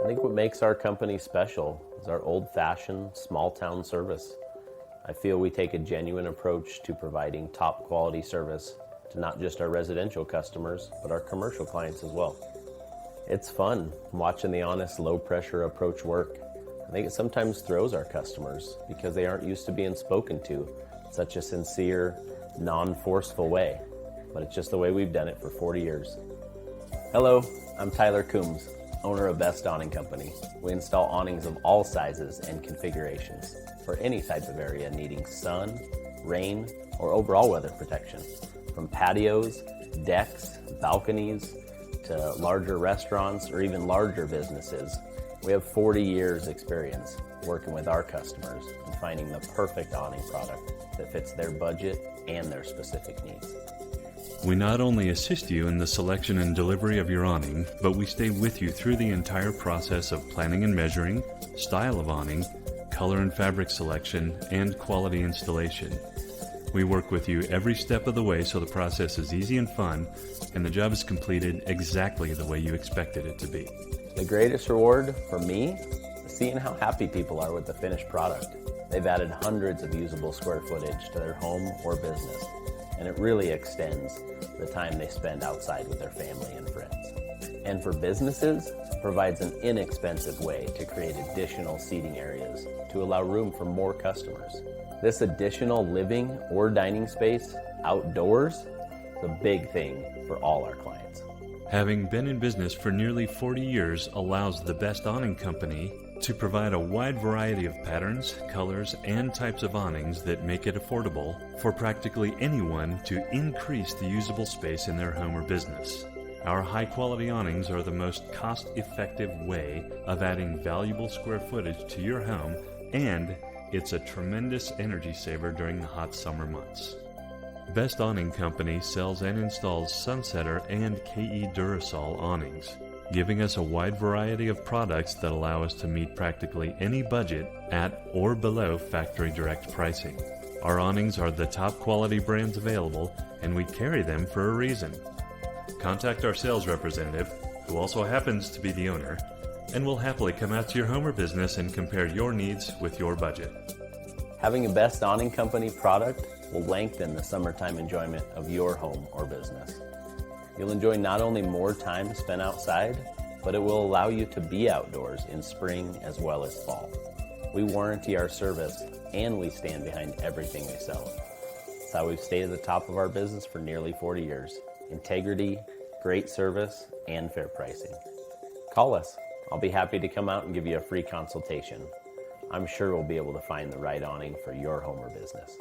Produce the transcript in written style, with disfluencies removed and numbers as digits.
I think what makes our company special is our old-fashioned, small-town service. I feel we take a genuine approach to providing top-quality service to not just our residential customers, but our commercial clients as well. It's fun watching the honest, low-pressure approach work. I think it sometimes throws our customers because they aren't used to being spoken to in such a sincere, non-forceful way. But it's just the way we've done it for 40 years. Hello, I'm Tyler Coombs, owner of Best Awning Company. We install awnings of all sizes and configurations for any type of area needing sun, rain, or overall weather protection. From patios, decks, balconies, to larger restaurants or even larger businesses, we have 40 years experience working with our customers and finding the perfect awning product that fits their budget and their specific needs. We not only assist you in the selection and delivery of your awning, but we stay with you through the entire process of planning and measuring, style of awning, color and fabric selection, and quality installation. We work with you every step of the way so the process is easy and fun, and the job is completed exactly the way you expected it to be. The greatest reward for me is seeing how happy people are with the finished product. They've added hundreds of usable square footage to their home or business, and it really extends the time they spend outside with their family and friends. And for businesses, it provides an inexpensive way to create additional seating areas to allow room for more customers. This additional living or dining space outdoors is a big thing for all our clients. Having been in business for nearly 40 years allows the Best Awning Company to provide a wide variety of patterns, colors, and types of awnings that make it affordable for practically anyone to increase the usable space in their home or business. Our high-quality awnings are the most cost-effective way of adding valuable square footage to your home, and it's a tremendous energy saver during the hot summer months. Best Awning Company sells and installs Sunsetter and KE Durasol awnings, giving us a wide variety of products that allow us to meet practically any budget at or below factory direct pricing. Our awnings are the top quality brands available, and we carry them for a reason. Contact our sales representative, who also happens to be the owner, and we'll happily come out to your home or business and compare your needs with your budget. Having a Best Awning Company product will lengthen the summertime enjoyment of your home or business. You'll enjoy not only more time spent outside, but it will allow you to be outdoors in spring as well as fall. We warranty our service and we stand behind everything we sell. It's how we've stayed at the top of our business for nearly 40 years. Integrity, great service, and fair pricing. Call us. I'll be happy to come out and give you a free consultation. I'm sure we'll be able to find the right awning for your home or business.